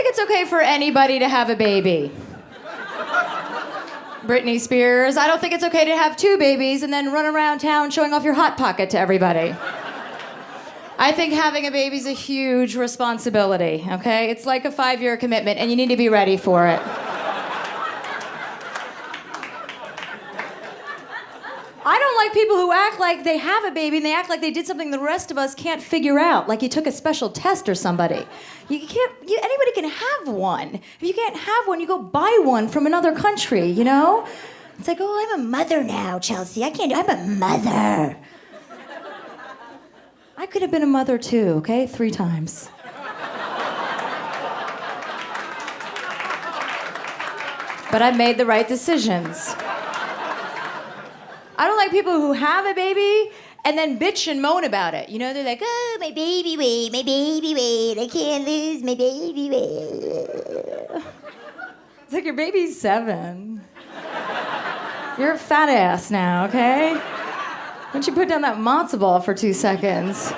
think it's okay for anybody to have a baby. Britney Spears. I don't think it's okay to have 2 babies and then run around town showing off your Hot Pocket to everybody. I think having a baby's a huge responsibility, okay? It's like a 5-year commitment, and you need to be ready for it. I don't like people who act like they have a baby and they act like they did something the rest of us can't figure out, like you took a special test or somebody. Anybody can have one. If you can't have one, you go buy one from another country, you know? It's like, oh, I'm a mother now, Chelsea. I'm a mother. I could have been a mother too, okay? 3 times. But I made the right decisions. I don't like people who have a baby and then bitch and moan about it. You know, they're like, oh, my baby weight, I can't lose my baby weight. It's like, your baby's 7. You're a fat ass now, okay? Why don't you put down that matzo ball for 2 seconds?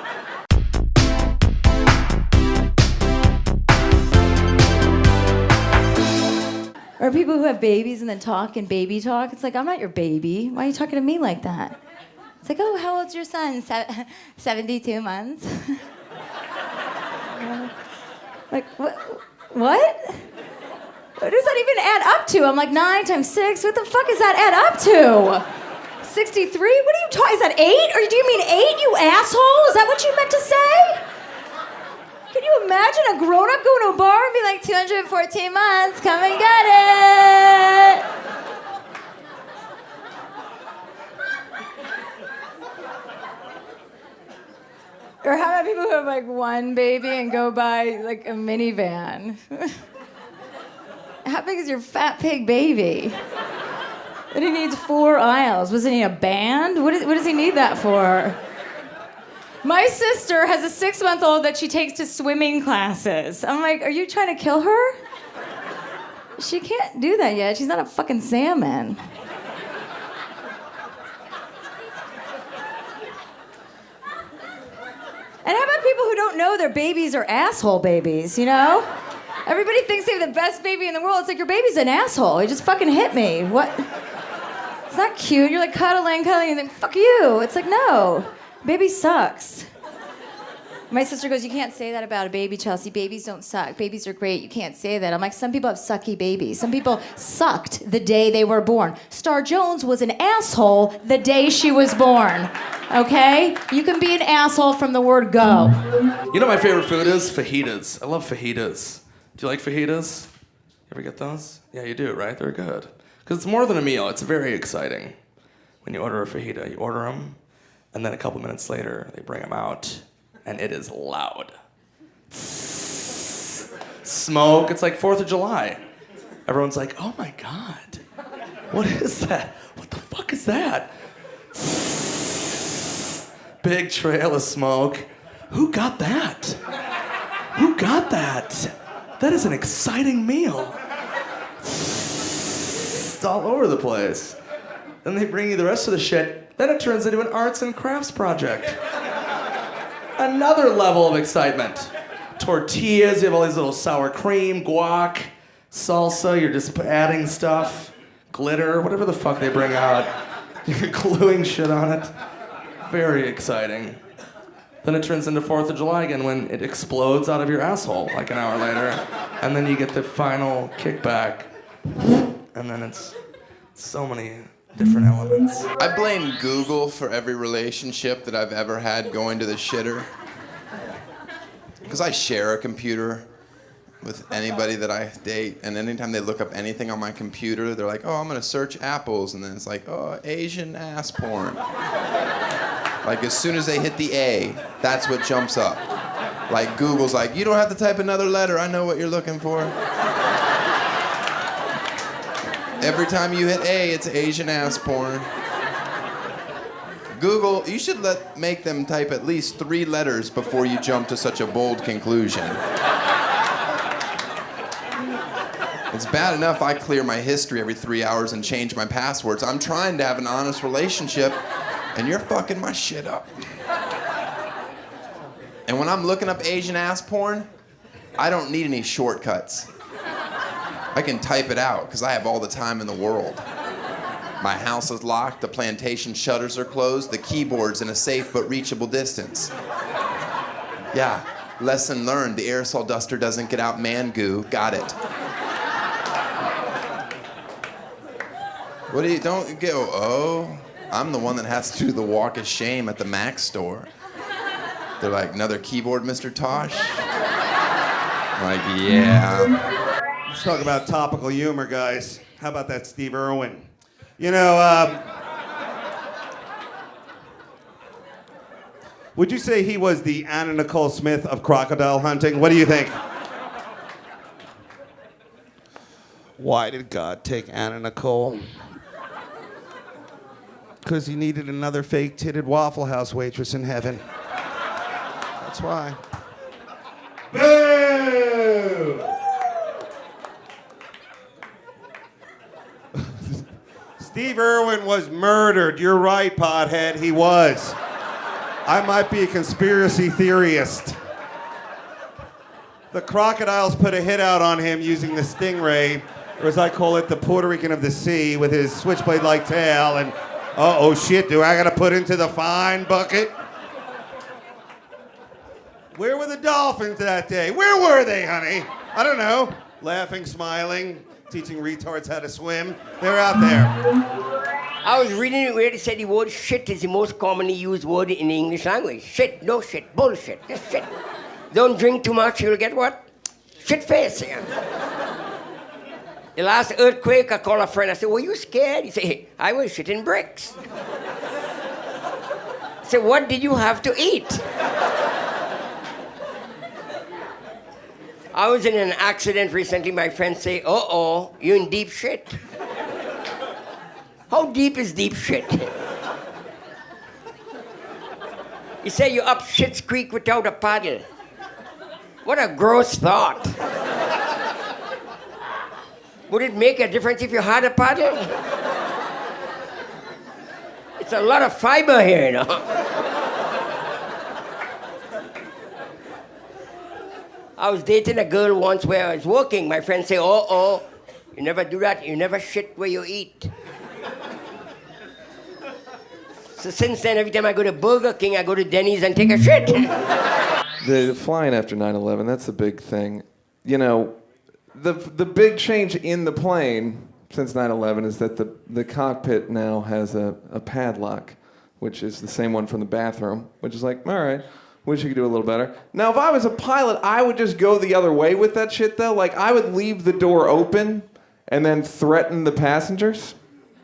Or people who have babies and then talk in baby talk. It's like, I'm not your baby. Why are you talking to me like that? It's like, oh, how old's your son? 72 months. Like, what? What does that even add up to? I'm like, 9 times 6. What the fuck does that add up to? 63? What are you talking? Is that 8? Or do you mean 8, you asshole? Is that what you meant to say? Can you imagine a grown-up going to a bar and be like, 214 months, come and get it? Or how about people who have like 1 baby and go buy like a minivan? How big is your fat pig baby? And he needs 4 aisles. Was he a band? What does he need that for? My sister has a 6-month-old that she takes to swimming classes. I'm like, are you trying to kill her? She can't do that yet. She's not a fucking salmon. And how about people who don't know their babies are asshole babies, you know? Everybody thinks they have the best baby in the world. It's like, your baby's an asshole. He just fucking hit me. What? It's not cute. You're like cuddling, and then fuck you. It's like, no. Baby sucks. My sister goes, you can't say that about a baby, Chelsea. Babies don't suck. Babies are great. You can't say that. I'm like, some people have sucky babies. Some people sucked the day they were born. Star Jones was an asshole the day she was born. Okay? You can be an asshole from the word go. You know what my favorite food is? Fajitas. I love fajitas. Do you like fajitas? You ever get those? Yeah, you do, right? They're good. Because it's more than a meal. It's very exciting. When you order a fajita, you order them, and then a couple minutes later, they bring them out, and it is loud. Smoke. It's like 4th of July. Everyone's like, oh my God. What is that? What the fuck is that? Big trail of smoke. Who got that? Who got that? That is an exciting meal. It's all over the place. Then they bring you the rest of the shit. Then it turns into an arts and crafts project. Another level of excitement. Tortillas, you have all these little sour cream, guac, salsa, you're just adding stuff, glitter, whatever the fuck they bring out. You're gluing shit on it. Very exciting. Then it turns into 4th of July again when it explodes out of your asshole like an hour later. And then you get the final kickback. And then it's so many different elements. I blame Google for every relationship that I've ever had going to the shitter. Because I share a computer with anybody that I date, and anytime they look up anything on my computer, they're like, oh, I'm gonna search apples, and then it's like, oh, Asian ass porn. Like, as soon as they hit the A, that's what jumps up. Like, Google's like, you don't have to type another letter, I know what you're looking for. Every time you hit A, it's Asian ass porn. Google, you should make them type at least 3 letters before you jump to such a bold conclusion. It's bad enough I clear my history every 3 hours and change my passwords. I'm trying to have an honest relationship, and you're fucking my shit up. And when I'm looking up Asian ass porn, I don't need any shortcuts. I can type it out because I have all the time in the world. My house is locked, the plantation shutters are closed, the keyboard's in a safe but reachable distance. Yeah, lesson learned, the aerosol duster doesn't get out man goo. Got it. What do you, don't go, oh, I'm the one that has to do the walk of shame at the Mac store. They're like, another keyboard, Mr. Tosh? I'm like, yeah. Let's talk about topical humor, guys. How about that Steve Irwin? You know, would you say he was the Anna Nicole Smith of crocodile hunting? What do you think? Why did God take Anna Nicole? Because he needed another fake-titted Waffle House waitress in heaven. That's why. Boo! Steve Irwin was murdered. You're right, pothead. He was. I might be a conspiracy theorist. The crocodiles put a hit out on him using the stingray, or as I call it, the Puerto Rican of the sea, with his switchblade-like tail, and oh shit, do I gotta put into the fine bucket? Where were the dolphins that day? Where were they, honey? I don't know. Laughing, smiling, teaching retards how to swim. They're out there. I was reading it where it said the word shit is the most commonly used word in the English language. Shit, no shit, bullshit, just shit. Don't drink too much, you'll get what? Shit face. The last earthquake, I called a friend. I said, were you scared? He said, hey, I was shitting bricks. I said, what did you have to eat? I was in an accident recently. My friends say, uh-oh, you're in deep shit. How deep is deep shit? He said, you're up Schitt's Creek without a paddle. What a gross thought. Would it make a difference if you had a paddle? It's a lot of fiber here, you know. I was dating a girl once where I was working. My friends say, uh-oh, you never do that. You never shit where you eat. So since then, every time I go to Burger King, I go to Denny's and take a shit. The flying after 9/11, that's a big thing. You know, the big change in the plane since 9/11 is that the cockpit now has a padlock, which is the same one from the bathroom, which is like, all right, wish you could do a little better. Now, if I was a pilot, I would just go the other way with that shit, though. Like, I would leave the door open and then threaten the passengers.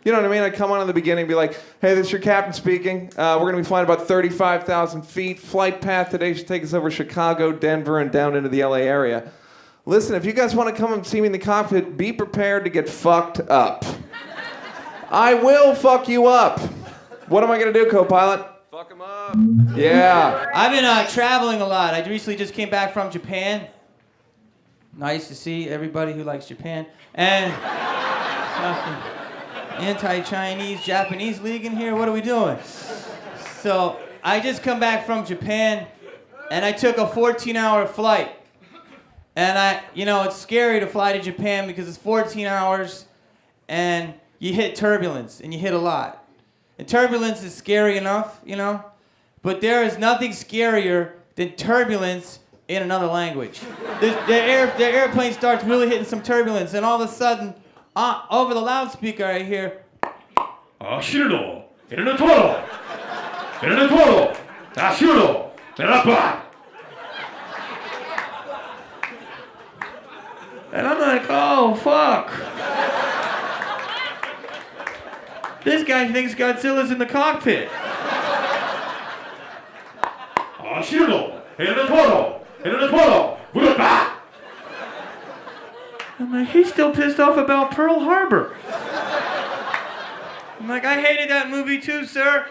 You know what I mean? I'd come on in the beginning and be like, hey, this is your captain speaking. We're going to be flying about 35,000 feet. Flight path today should take us over Chicago, Denver, and down into the LA area. Listen, if you guys want to come and see me in the cockpit, be prepared to get fucked up. I will fuck you up. What am I going to do, co-pilot? Fuck him up. Yeah. I've been traveling a lot. I recently just came back from Japan. Nice to see everybody who likes Japan. And anti-Chinese, Japanese league in here. What are we doing? So I just come back from Japan, and I took a 14-hour flight. And it's scary to fly to Japan because it's 14 hours, and you hit turbulence, and you hit a lot. And turbulence is scary enough, but there is nothing scarier than turbulence in another language. The airplane starts really hitting some turbulence, and all of a sudden, over the loudspeaker, I hear, Ashiro, el toro, Ashiro, el. And I'm like, oh, fuck. This guy thinks Godzilla's in the cockpit. Ashiro, el toro, Burupa. I'm like, he's still pissed off about Pearl Harbor. I'm like, I hated that movie too, sir.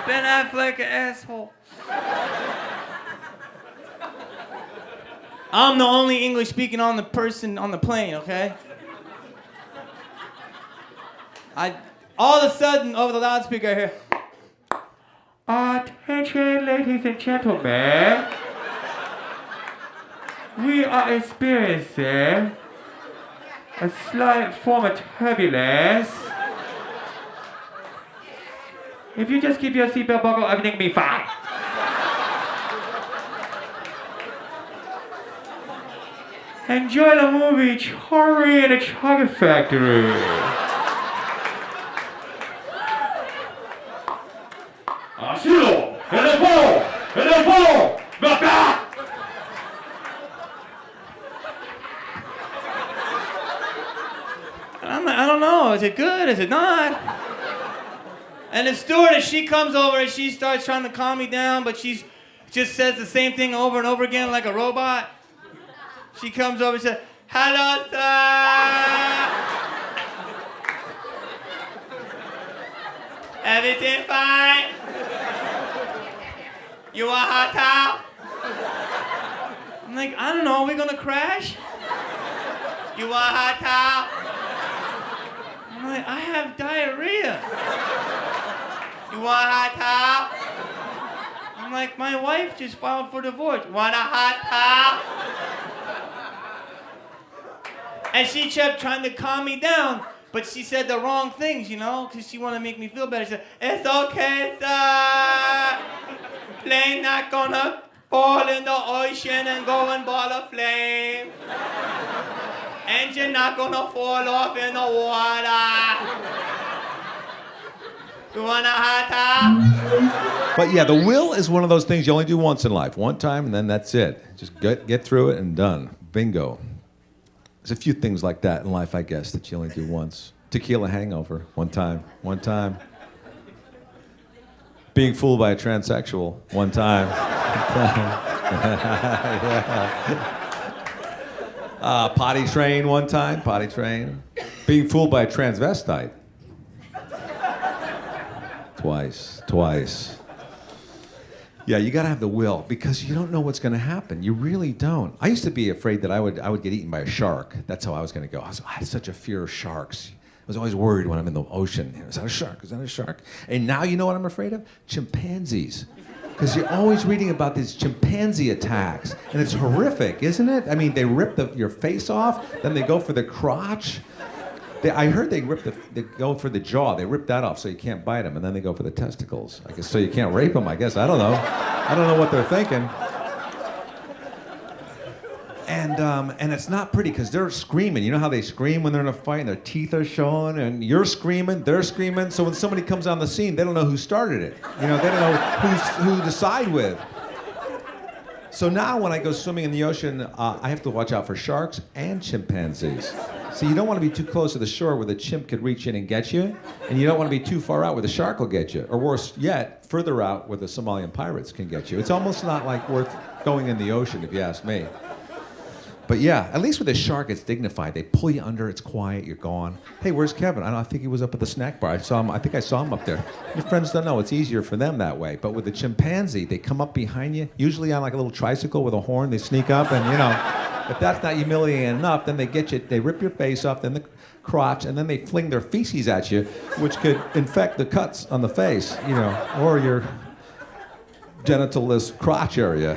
Ben Affleck, an asshole. I'm the only English speaking on the person on the plane, okay? All of a sudden, over the loudspeaker, I hear, attention, ladies and gentlemen. We are experiencing a slight form of turbulence. If you just keep your seatbelt buckled, everything will be fine. Enjoy the movie Charlie and the Chocolate Factory. Asilo, en el polo, acá. I don't know. Is it good? Is it not? And the stewardess, she comes over and she starts trying to calm me down, but she just says the same thing over and over again like a robot. She comes over and says, "Hello, sir. Everything fine? You want hot towel?" I'm like, I don't know, are we gonna crash? You want hot towel? I'm like, I have diarrhea. You want hot towel? I'm like, my wife just filed for divorce. Want a hot towel? And she kept trying to calm me down, but she said the wrong things, you know, because she wanted to make me feel better. She said, "It's okay, sir. Plane not gonna fall in the ocean and go and ball a flame. Engine not gonna fall off in the water. You want a hot towel?" But yeah, the will is one of those things you only do once in life. One time, and then that's it. Just get through it and done. Bingo. There's a few things like that in life, I guess, that you only do once. Tequila hangover, one time. Being fooled by a transsexual, one time. Potty train, one time, potty train. Being fooled by a transvestite. Twice. Yeah, you gotta have the will because you don't know what's gonna happen. You really don't. I used to be afraid that I would get eaten by a shark. That's how I was gonna go. I had such a fear of sharks. I was always worried when I'm in the ocean. Is that a shark? Is that a shark? And now you know what I'm afraid of? Chimpanzees. Because you're always reading about these chimpanzee attacks. And it's horrific, isn't it? I mean, they rip your face off, then they go for the crotch. I heard they go for the jaw. They rip that off so you can't bite them, and then they go for the testicles. I guess so you can't rape them. I guess I don't know. I don't know what they're thinking. And it's not pretty because they're screaming. You know how they scream when they're in a fight and their teeth are showing, and you're screaming, they're screaming. So when somebody comes on the scene, they don't know who started it. You know, they don't know who to side with. So now when I go swimming in the ocean, I have to watch out for sharks and chimpanzees. So you don't want to be too close to the shore where the chimp could reach in and get you, and you don't want to be too far out where the shark will get you, or worse yet, further out where the Somalian pirates can get you. It's almost not like worth going in the ocean, if you ask me. But yeah, at least with a shark, it's dignified. They pull you under, it's quiet, you're gone. Hey, where's Kevin? I think he was up at the snack bar. I think I saw him up there. Your friends don't know, it's easier for them that way. But with the chimpanzee, they come up behind you, usually on like a little tricycle with a horn, they sneak up and, you know, if that's not humiliating enough, then they get you, they rip your face off, then the crotch, and then they fling their feces at you, which could infect the cuts on the face, you know, or your genitalless crotch area.